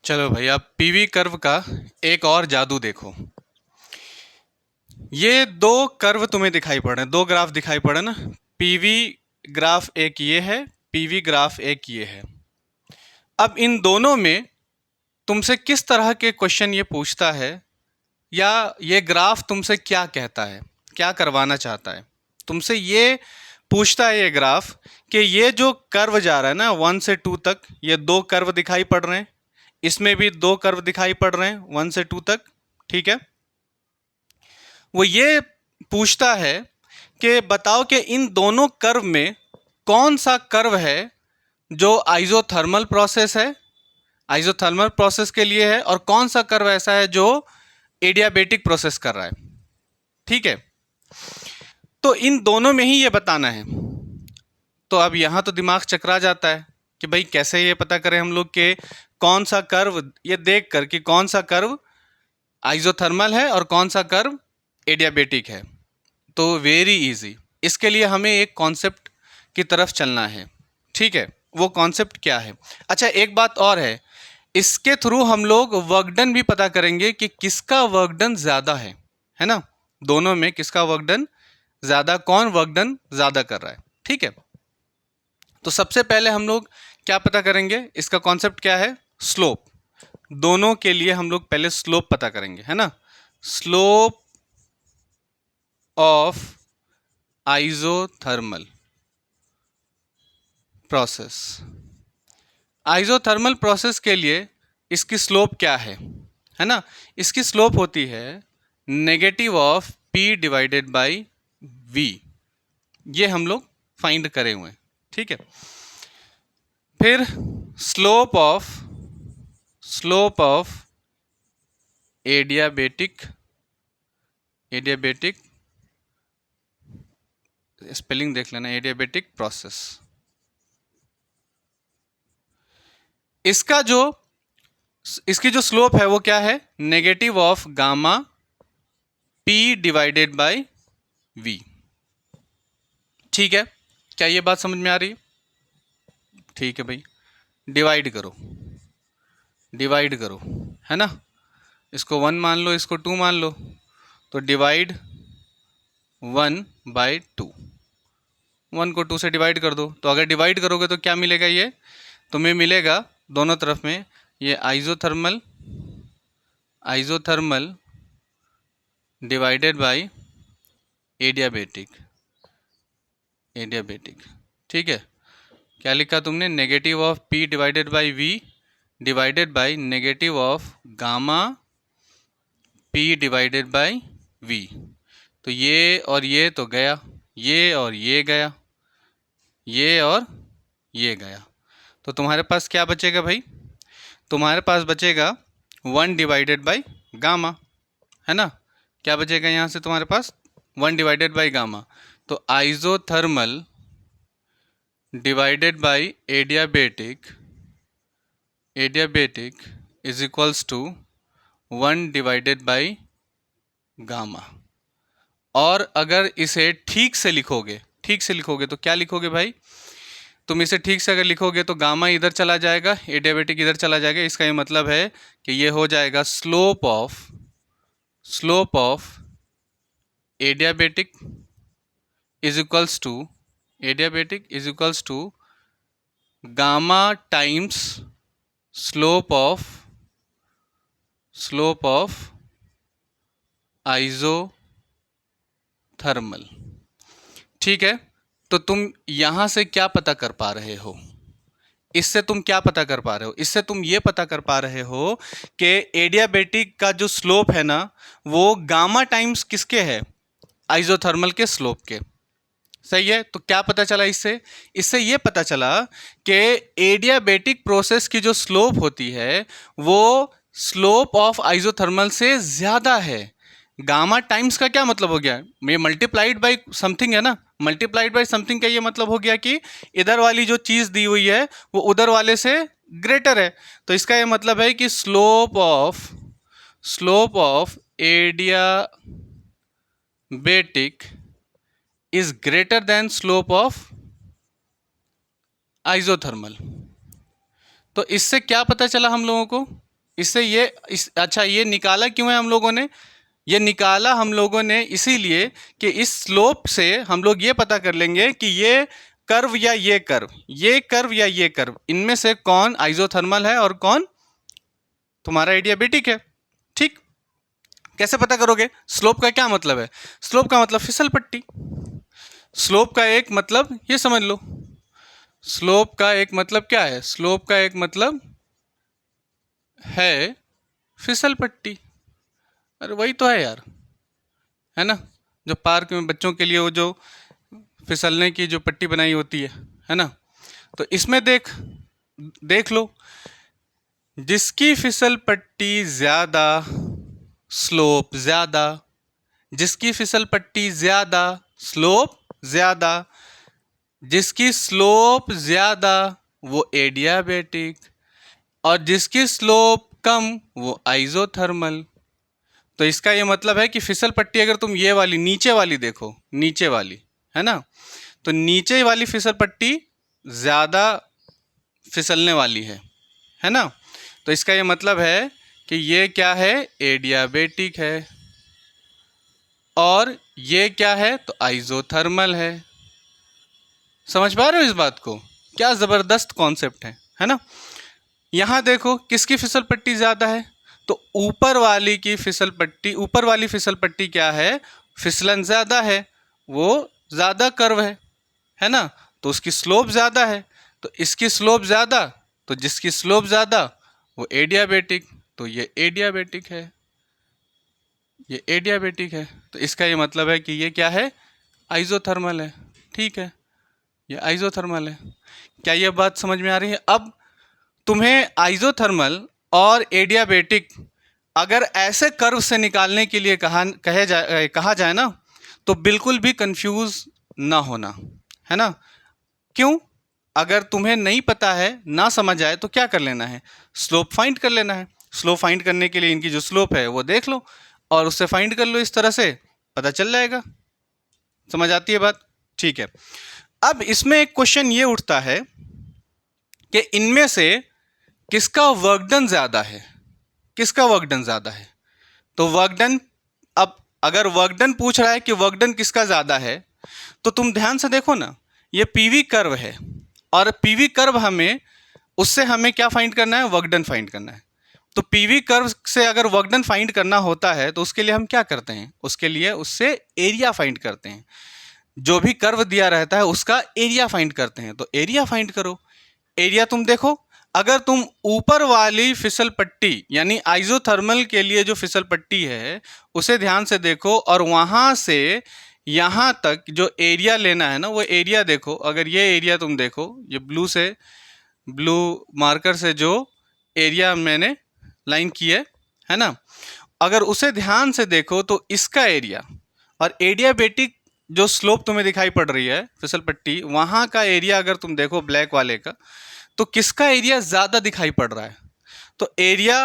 चलो भाई, अब पीवी कर्व का एक और जादू देखो। ये दो कर्व तुम्हें दिखाई पड़ रहे हैं, दो ग्राफ दिखाई पड़े ना। पीवी ग्राफ एक ये है, पीवी ग्राफ एक ये है। अब इन दोनों में तुमसे किस तरह के क्वेश्चन ये पूछता है, या ये ग्राफ तुमसे क्या कहता है, क्या करवाना चाहता है। तुमसे ये पूछता है ये ग्राफ कि ये जो कर्व जा रहा है ना 1 से 2 तक, ये दो कर्व दिखाई पड़ रहे हैं, इसमें भी दो कर्व दिखाई पड़ रहे हैं 1 से 2 तक, ठीक है। वो ये पूछता है कि बताओ कि इन दोनों कर्व में कौन सा कर्व है जो आइसोथर्मल प्रोसेस है, आइसोथर्मल प्रोसेस के लिए है, और कौन सा कर्व ऐसा है जो एडियाबेटिक प्रोसेस कर रहा है, ठीक है। तो इन दोनों में ही ये बताना है। तो अब यहां तो दिमाग चकरा जाता है कि भाई कैसे ये पता करें हम लोग कि कौन सा कर्व, ये देख कर कि कौन सा कर्व आइसोथर्मल है और कौन सा कर्व एडियाबेटिक है। तो वेरी इजी, इसके लिए हमें एक कॉन्सेप्ट की तरफ चलना है, ठीक है। वो कॉन्सेप्ट क्या है? अच्छा, एक बात और है, इसके थ्रू हम लोग वर्क डन भी पता करेंगे कि किसका वर्क डन ज़्यादा है ना। दोनों में किसका वर्क डन ज़्यादा, कौन वर्क डन ज़्यादा कर रहा है, ठीक है। तो सबसे पहले हम लोग क्या पता करेंगे, इसका कॉन्सेप्ट क्या है? स्लोप। दोनों के लिए हम लोग पहले स्लोप पता करेंगे, है ना। Slope of isothermal process. Isothermal process के लिए इसकी स्लोप क्या है ना। इसकी स्लोप होती है negative of P divided by V. ये हम लोग फाइंड करे हुए हैं, ठीक है। फिर स्लोप ऑफ एडियाबेटिक स्पेलिंग देख लेना, एडियाबेटिक प्रोसेस। इसकी जो स्लोप है वो क्या है? Negative of gamma P divided by V, ठीक है। क्या ये बात समझ में आ रही है? ठीक है भाई, डिवाइड करो, है ना। इसको 1 मान लो, इसको 2 मान लो, तो डिवाइड 1/2। 1 को 2 से डिवाइड कर दो, तो अगर डिवाइड करोगे तो क्या मिलेगा? ये तुम्हें मिलेगा दोनों तरफ में ये आइसोथर्मल डिवाइडेड बाय एडियाबेटिक, ठीक है। क्या लिखा तुमने? Negative of P divided by V divided by negative of gamma P divided by V. तो ये और ये तो गया, ये और ये गया, ये और ये गया, तो तुम्हारे पास क्या बचेगा भाई? तुम्हारे पास बचेगा 1 डिवाइडेड बाई गामा, है ना। क्या बचेगा यहाँ से तुम्हारे पास? 1 डिवाइडेड बाई गामा। तो isothermal divided by adiabatic is equals to 1 divided by gamma. और अगर इसे ठीक से लिखोगे तो क्या लिखोगे भाई? तुम इसे ठीक से अगर लिखोगे तो गामा इधर चला जाएगा, एडियाबेटिक इधर चला जाएगा। इसका ये मतलब है कि ये हो जाएगा slope of adiabatic is equals to gamma times slope of isothermal, ठीक है। तो तुम यहां से क्या पता कर पा रहे हो? इससे तुम क्या पता कर पा रहे हो? इससे तुम ये पता कर पा रहे हो कि एडियाबेटिक का जो स्लोप है ना, वो गामा टाइम्स किसके है? आइसोथर्मल के स्लोप के। सही है। तो क्या पता चला इससे ये पता चला कि एडियाबेटिक प्रोसेस की जो स्लोप होती है वो स्लोप ऑफ आइसोथर्मल से ज्यादा है। गामा टाइम्स का क्या मतलब हो गया? ये मल्टीप्लाइड बाई समथिंग है ना। मल्टीप्लाइड बाई समथिंग का ये मतलब हो गया कि इधर वाली जो चीज़ दी हुई है वो उधर वाले से ग्रेटर है। तो इसका ये मतलब है कि slope of adiabatic is greater than slope of isothermal. तो इससे क्या पता चला हम लोगों को इससे ये अच्छा, ये निकाला क्यों है हम लोगों ने? ये निकाला हम लोगों ने इसीलिए कि इस स्लोप से हम लोग ये पता कर लेंगे कि ये कर्व या ये कर्व, ये कर्व या ये कर्व, इनमें से कौन आइसोथर्मल है और कौन तुम्हारा एडियाबेटिक है। ठीक, कैसे पता करोगे? स्लोप का क्या मतलब है? स्लोप का मतलब फिसल पट्टी। स्लोप का एक मतलब ये समझ लो, स्लोप का एक मतलब क्या है? स्लोप का एक मतलब है फिसल पट्टी। अरे वही तो है यार, है ना, जो पार्क में बच्चों के लिए वो जो फिसलने की जो पट्टी बनाई होती है ना। तो इसमें देख देख लो, जिसकी फिसल पट्टी ज़्यादा, स्लोप ज़्यादा, जिसकी फिसल पट्टी ज़्यादा, स्लोप ज़्यादा, जिसकी स्लोप ज़्यादा वो एडियाबेटिक, और जिसकी स्लोप कम वो आइसोथर्मल। तो इसका ये मतलब है कि फिसल पट्टी अगर तुम ये वाली नीचे वाली देखो, नीचे वाली, है ना, तो नीचे वाली फिसल पट्टी ज़्यादा फिसलने वाली है ना। तो इसका ये मतलब है कि ये क्या है? एडियाबेटिक है। और ये क्या है? तो आइसोथर्मल है। समझ पा रहे हो इस बात को? क्या ज़बरदस्त कॉन्सेप्ट है ना। यहाँ देखो किसकी फिसल पट्टी ज़्यादा है, तो ऊपर वाली की फिसल पट्टी, ऊपर वाली फिसल पट्टी क्या है? फिसलन ज़्यादा है, वो ज़्यादा कर्व है ना, तो उसकी स्लोप ज़्यादा है। तो इसकी स्लोप ज़्यादा, तो जिसकी स्लोप ज़्यादा वो एडियाबेटिक, तो ये एडियाबेटिक है, ये एडियाबेटिक है। तो इसका ये मतलब है कि ये क्या है? आइसोथर्मल है। ठीक है, ये आइसोथर्मल है। क्या ये बात समझ में आ रही है? अब तुम्हें आइसोथर्मल और एडियाबेटिक अगर ऐसे कर्व से निकालने के लिए कहा जाए ना, तो बिल्कुल भी कंफ्यूज ना होना, है ना। क्यों? अगर तुम्हें नहीं पता है, ना समझ आए, तो क्या कर लेना है? स्लोप फाइंड कर लेना है। स्लोप फाइंड करने के लिए इनकी जो स्लोप है वो देख लो और उससे फाइंड कर लो, इस तरह से पता चल जाएगा। समझ आती है बात? ठीक है। अब इसमें एक क्वेश्चन ये उठता है कि इनमें से किसका वर्क डन ज़्यादा है? किसका वर्क डन ज़्यादा है? तो वर्क डन, अब अगर वर्क डन पूछ रहा है कि वर्क डन किसका ज़्यादा है, तो तुम ध्यान से देखो ना, ये पीवी कर्व है और पीवी कर्व हमें, उससे हमें क्या फाइंड करना है? वर्क डन फाइंड करना है। तो पीवी कर्व से अगर वर्क डन फाइंड करना होता है तो उसके लिए हम क्या करते हैं? उसके लिए उससे एरिया फाइंड करते हैं। जो भी कर्व दिया रहता है उसका एरिया फाइंड करते हैं। तो एरिया फाइंड करो। एरिया तुम देखो, अगर तुम ऊपर वाली फिसल पट्टी यानी आइसोथर्मल के लिए जो फिसल पट्टी है उसे ध्यान से देखो और वहां से यहाँ तक जो एरिया लेना है ना, वो एरिया देखो। अगर ये एरिया तुम देखो, ये ब्लू मार्कर से जो एरिया मैंने लाइन की है ना, अगर उसे ध्यान से देखो तो इसका एरिया और एडियाबेटिक जो स्लोप तुम्हें दिखाई पड़ रही है फिसल पट्टी, वहाँ का एरिया अगर तुम देखो ब्लैक वाले का, तो किसका एरिया ज़्यादा दिखाई पड़ रहा है? तो एरिया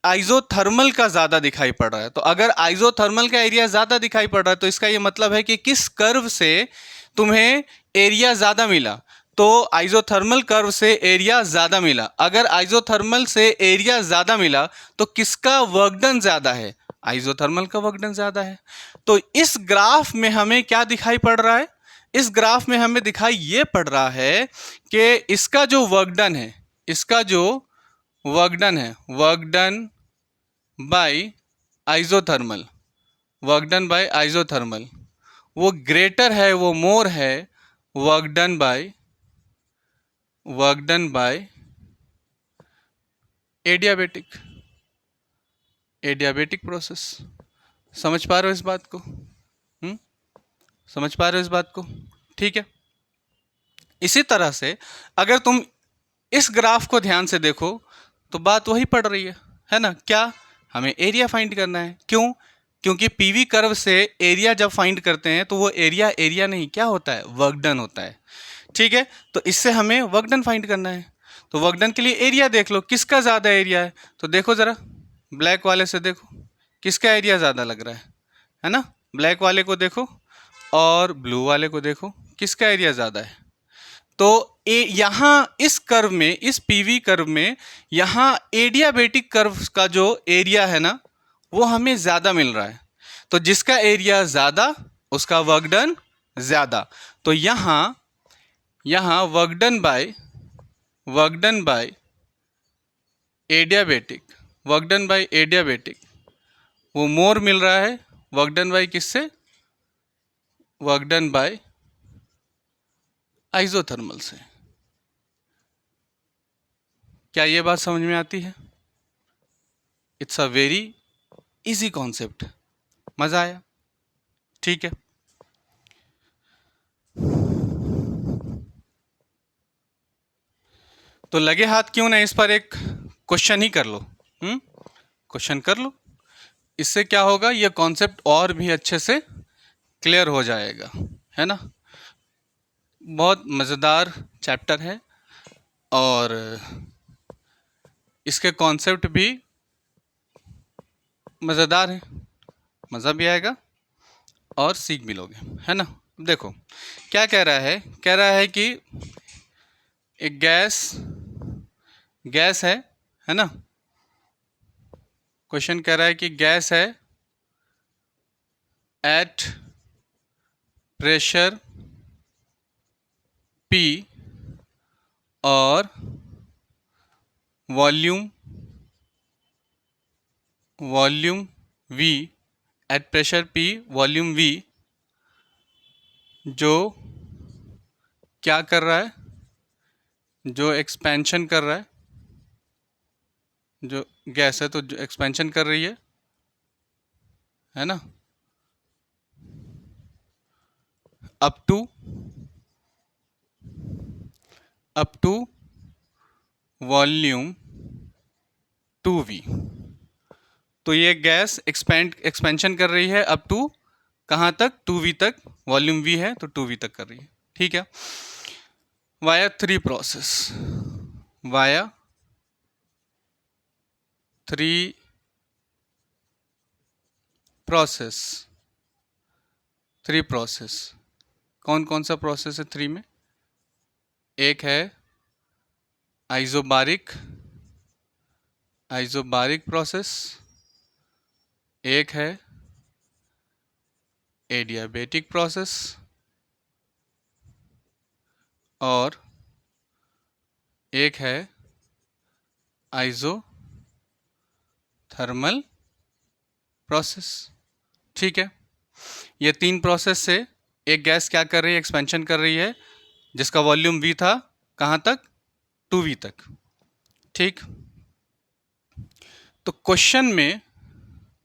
आइसोथर्मल का ज़्यादा दिखाई पड़ रहा है। तो अगर आइसोथर्मल का एरिया ज़्यादा दिखाई पड़ रहा है तो इसका ये मतलब है कि किस कर्व से तुम्हें एरिया ज़्यादा मिला, तो आइसोथर्मल कर्व से एरिया ज़्यादा मिला। अगर आइसोथर्मल से एरिया ज़्यादा मिला तो किसका वर्क डन ज़्यादा है? आइसोथर्मल का वर्क डन ज़्यादा है। तो इस ग्राफ में हमें क्या दिखाई पड़ रहा है? इस ग्राफ में हमें दिखाई ये पड़ रहा है कि इसका जो वर्क डन है, इसका जो वर्क डन है, work done by isothermal, work done by isothermal, वो ग्रेटर है, वो मोर है work done by adiabatic, adiabatic process. समझ पा रहे हो इस बात को? समझ पा रहे हो इस बात को? ठीक है। इसी तरह से अगर तुम इस ग्राफ को ध्यान से देखो तो बात वही पड़ रही है ना। क्या? हमें एरिया फाइंड करना है। क्यों? क्योंकि पीवी कर्व से एरिया जब फाइंड करते हैं तो वो एरिया एरिया नहीं, क्या होता है? वर्क डन होता है। ठीक है, तो इससे हमें वर्क डन फाइंड करना है। तो वर्क डन के लिए एरिया देख लो, किसका ज़्यादा एरिया है। तो देखो ज़रा ब्लैक वाले से देखो किसका एरिया ज़्यादा लग रहा है ना। ब्लैक वाले को देखो और ब्लू वाले को देखो, किसका एरिया ज़्यादा है। तो यहाँ इस कर्व में, इस पीवी कर्व में, यहाँ एडियाबेटिक कर्व का जो एरिया है ना, वो हमें ज़्यादा मिल रहा है। तो जिसका एरिया ज़्यादा उसका वर्क डन ज़्यादा। तो यहाँ वर्क डन बाय एडियाबेटिक वो मोर मिल रहा है वर्क डन बाय किससे? वर्क डन बाय आइसोथर्मल से। क्या ये बात समझ में आती है? It's a very easy concept. मज़ा आया? ठीक है। तो लगे हाथ क्यों ना इस पर एक क्वेश्चन ही कर लो। क्वेश्चन कर लो, इससे क्या होगा, ये कॉन्सेप्ट और भी अच्छे से क्लियर हो जाएगा, है ना। बहुत मज़ेदार चैप्टर है और इसके कॉन्सेप्ट भी मज़ेदार है, मज़ा भी आएगा और सीख भी लोगे, है ना। देखो क्या कह रहा है, कह रहा है कि एक गैस है ना। क्वेश्चन कह रहा है कि गैस है एट प्रेशर P और volume V, at pressure P volume V, जो क्या कर रहा है, जो एक्सपेंशन कर रहा है, जो गैस है तो जो एक्सपेंशन कर रही है ना, अप टू वॉल्यूम 2V। तो ये गैस एक्सपेंशन कर रही है अप टू कहाँ तक? 2V तक। वॉल्यूम V है तो 2V तक कर रही है, ठीक है। वाया थ्री प्रोसेस कौन कौन सा प्रोसेस है 3 में? एक है आइसोबारिक प्रोसेस, एक है एडियाबेटिक प्रोसेस और एक है आइसोथर्मल प्रोसेस, ठीक है। ये 3 प्रोसेस से एक गैस क्या कर रही है? एक्सपेंशन कर रही है, जिसका वॉल्यूम V था कहाँ तक? 2V तक, ठीक। तो क्वेश्चन में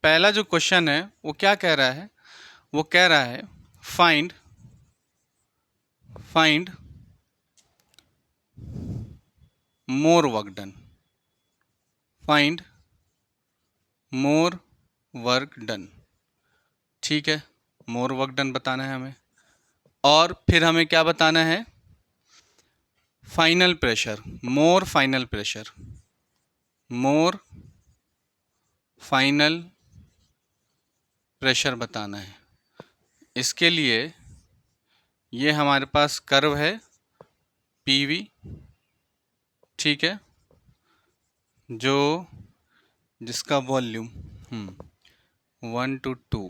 पहला जो क्वेश्चन है वो क्या कह रहा है? वो कह रहा है find more work done, find more work done, ठीक है। मोर वर्क डन बताना है हमें और फिर हमें क्या बताना है? फाइनल प्रेशर, मोर फाइनल प्रेशर बताना है। इसके लिए ये हमारे पास कर्व है PV, ठीक है, जो जिसका वॉल्यूम 1 to 2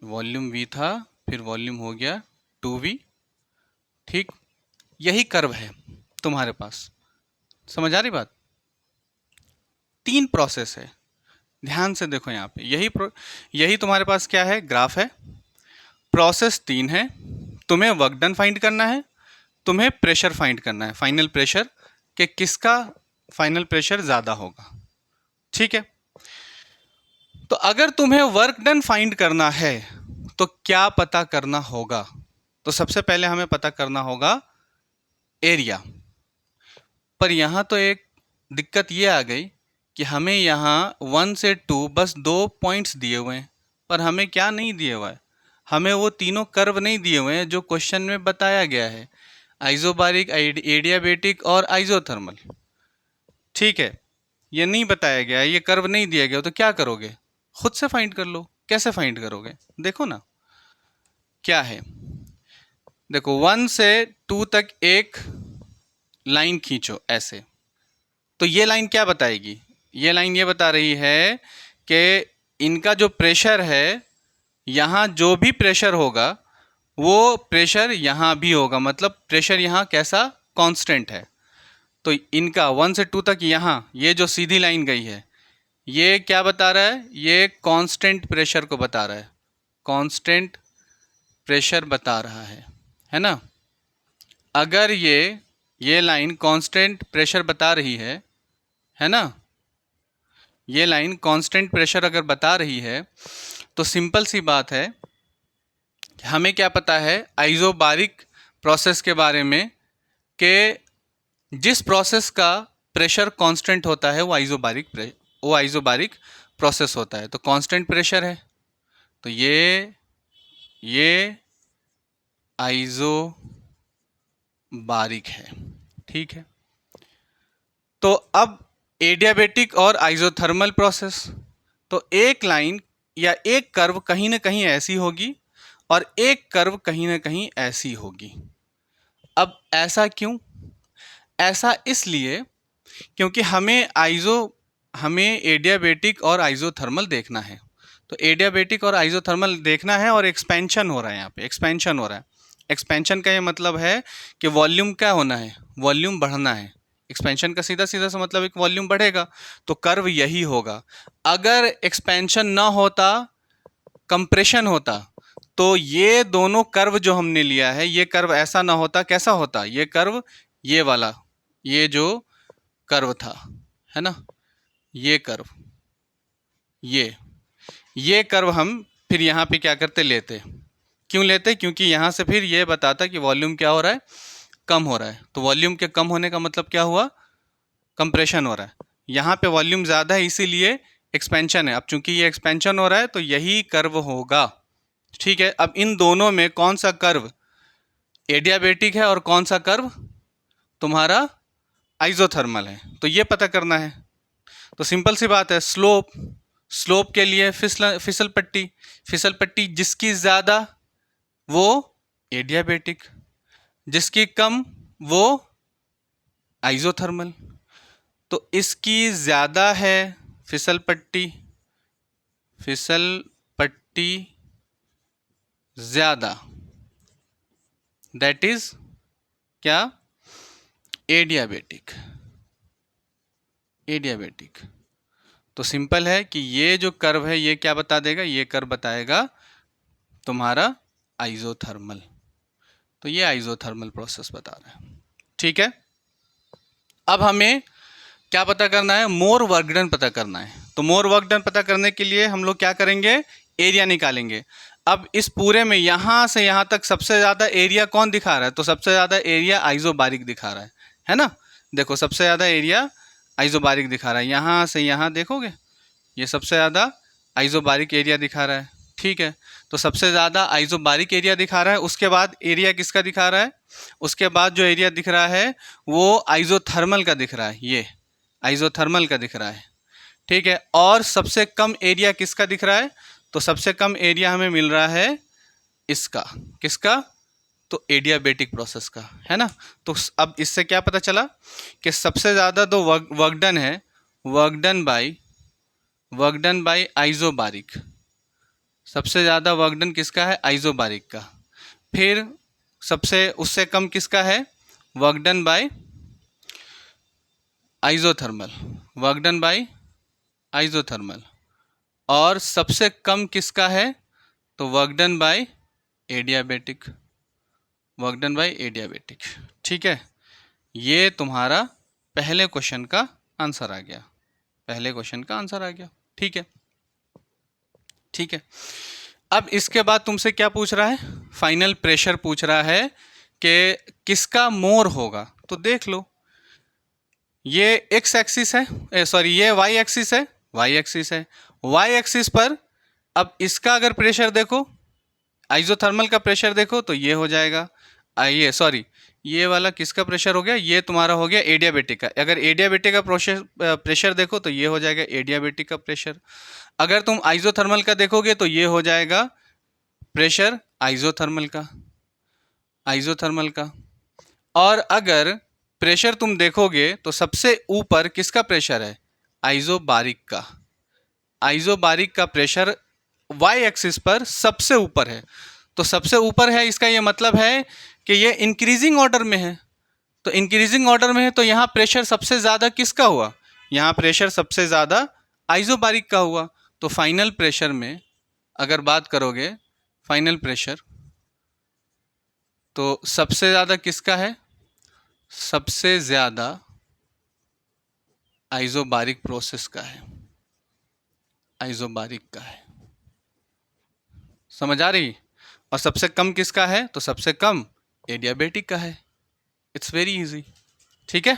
वॉल्यूम V था, फिर वॉल्यूम हो गया 2V, ठीक। यही कर्व है तुम्हारे पास, समझ आ रही बात? 3 प्रोसेस है, ध्यान से देखो यहाँ पे, यही तुम्हारे पास क्या है? ग्राफ है। प्रोसेस 3 है, तुम्हें वर्क डन फाइंड करना है, तुम्हें प्रेशर फाइंड करना है, फाइनल प्रेशर कि किसका फाइनल प्रेशर ज़्यादा होगा, ठीक है। तो अगर तुम्हें वर्क डन फाइंड करना है तो क्या पता करना होगा? तो सबसे पहले हमें पता करना होगा एरिया। पर यहाँ तो एक दिक्कत ये आ गई कि हमें यहाँ 1 से 2 बस 2 पॉइंट्स दिए हुए हैं, पर हमें क्या नहीं दिए हुआ है? हमें वो तीनों कर्व नहीं दिए हुए हैं जो क्वेश्चन में बताया गया है, आइसोबारिक, एडियाबेटिक और आइसोथर्मल, ठीक है। ये नहीं बताया गया, ये कर्व नहीं दिया गया, तो क्या करोगे? खुद से फाइंड कर लो। कैसे फाइंड करोगे? देखो ना, क्या है? देखो 1 से 2 तक एक लाइन खींचो ऐसे, तो ये लाइन क्या बताएगी? ये लाइन ये बता रही है कि इनका जो प्रेशर है, यहाँ जो भी प्रेशर होगा वो प्रेशर यहाँ भी होगा, मतलब प्रेशर यहाँ कैसा? कांस्टेंट है। तो इनका 1 से 2 तक यहाँ ये जो सीधी लाइन गई है, ये क्या बता रहा है? ये कांस्टेंट प्रेशर को बता रहा है, कांस्टेंट प्रेशर बता रहा है ना। अगर ये लाइन कांस्टेंट प्रेशर बता रही है ना, ये लाइन कांस्टेंट प्रेशर अगर बता रही है तो सिंपल सी बात है, हमें क्या पता है आइसोबारिक प्रोसेस के बारे में कि जिस प्रोसेस का प्रेशर कांस्टेंट होता है वो आइसोबारिक प्रोसेस होता है। तो कांस्टेंट प्रेशर है, तो ये आइसोबारिक है, ठीक है। तो अब एडियाबेटिक और आइसोथर्मल प्रोसेस, तो एक लाइन या एक कर्व कहीं ना कहीं ऐसी होगी और एक कर्व कहीं ना कहीं ऐसी होगी। अब ऐसा क्यों? ऐसा इसलिए क्योंकि हमें एडियाबेटिक और आइसोथर्मल देखना है। तो एडियाबेटिक और आइसोथर्मल देखना है और एक्सपेंशन हो रहा है, यहाँ पे एक्सपेंशन हो रहा है। एक्सपेंशन का ये मतलब है कि वॉल्यूम क्या होना है? वॉल्यूम बढ़ना है। एक्सपेंशन का सीधा सीधा सा मतलब एक वॉल्यूम बढ़ेगा, तो कर्व यही होगा। अगर एक्सपेंशन ना होता, कंप्रेशन होता, तो ये दोनों कर्व जो हमने लिया है, ये कर्व ऐसा ना होता। कैसा होता? ये कर्व, ये वाला, ये जो कर्व था, है ना, ये कर्व, ये कर्व हम फिर यहाँ पे क्या करते? लेते। क्यों लेते? क्योंकि यहाँ से फिर ये बताता कि वॉल्यूम क्या हो रहा है? कम हो रहा है। तो वॉल्यूम के कम होने का मतलब क्या हुआ? कंप्रेशन हो रहा है। यहाँ पे वॉल्यूम ज़्यादा है इसीलिए एक्सपेंशन है। अब चूंकि ये एक्सपेंशन हो रहा है तो यही कर्व होगा, ठीक है। अब इन दोनों में कौन सा कर्व एडियाबेटिक है और कौन सा कर्व तुम्हारा आइसोथर्मल है, तो ये पता करना है। तो सिंपल सी बात है, स्लोप के लिए फिसल पट्टी जिसकी ज़्यादा वो एडियाबेटिक, जिसकी कम वो आइसोथर्मल। तो इसकी ज़्यादा है फिसल पट्टी ज़्यादा, दैट इज क्या? एडियाबेटिक। तो सिंपल है कि ये जो कर्व है ये क्या बता देगा? ये कर्व बताएगा तुम्हारा आइसोथर्मल। तो ये आइसोथर्मल प्रोसेस बता रहा है, ठीक है। अब हमें क्या पता करना है? मोर वर्क डन पता करना है। तो मोर वर्क डन पता करने के लिए हम लोग क्या करेंगे? एरिया निकालेंगे। अब इस पूरे में यहाँ से यहाँ तक सबसे ज़्यादा एरिया कौन दिखा रहा है? तो सबसे ज़्यादा एरिया आइसोबारिक दिखा रहा है ना। देखो सबसे ज़्यादा एरिया आइसोबारिक दिखा रहा है। यहाँ से यहाँ देखोगे, ये सबसे ज़्यादा आइसोबारिक एरिया दिखा रहा है, ठीक है। तो सबसे ज़्यादा आइसोबारिक एरिया दिखा रहा है। उसके बाद एरिया किसका दिखा रहा है? उसके बाद जो एरिया दिख रहा है वो आइसोथर्मल का दिख रहा है, ये आइसोथर्मल का दिख रहा है, ठीक है। और सबसे कम एरिया किसका दिख रहा है? तो सबसे कम एरिया हमें मिल रहा है इसका, किसका? तो एडियाबेटिक प्रोसेस का, है ना। तो अब इससे क्या पता चला कि सबसे ज़्यादा तो वर्क डन है, वर्क डन बाय आइसोबारिक। सबसे ज़्यादा वर्क डन किसका है? आइसोबारिक का। फिर सबसे उससे कम किसका है? Work done by isothermal, work done by isothermal. और सबसे कम किसका है? तो वर्क डन बाय एडियाबेटिक, ठीक है। ये तुम्हारा पहले क्वेश्चन का आंसर आ गया, ठीक है। अब इसके बाद तुमसे क्या पूछ रहा है? फाइनल प्रेशर पूछ रहा है कि किसका मोर होगा। तो देख लो, ये एक्स एक्सिस है, ये वाई एक्सिस है, वाई एक्सिस पर अब इसका अगर प्रेशर देखो, आइसोथर्मल का प्रेशर देखो तो ये हो जाएगा, ये वाला किसका प्रेशर हो गया? ये तुम्हारा हो गया एडियाबेटिक का। अगर एडियाबेटिक का प्रेशर देखो तो ये हो जाएगा एडियाबेटिक का प्रेशर। अगर तुम आइसोथर्मल का देखोगे तो ये हो जाएगा प्रेशर आइसोथर्मल का, आइसोथर्मल का। और अगर प्रेशर तुम देखोगे तो सबसे ऊपर किसका प्रेशर है? आइसोबारिक का। आइसोबारिक का प्रेशर वाई एक्सिस पर सबसे ऊपर है। तो सबसे ऊपर है, इसका ये मतलब है कि ये इंक्रीजिंग ऑर्डर में है। तो इंक्रीजिंग ऑर्डर में है तो यहाँ प्रेशर सबसे ज़्यादा किसका हुआ? यहाँ प्रेशर सबसे ज़्यादा आइसोबारिक का हुआ। तो फाइनल प्रेशर में अगर बात करोगे, फाइनल प्रेशर, तो सबसे ज़्यादा किसका है? सबसे ज़्यादा आइसोबारिक प्रोसेस का है, आइसोबारिक का है। समझ आ रही? और सबसे कम किसका है? तो सबसे कम एडियाबेटिक का है। It's very easy. ठीक है।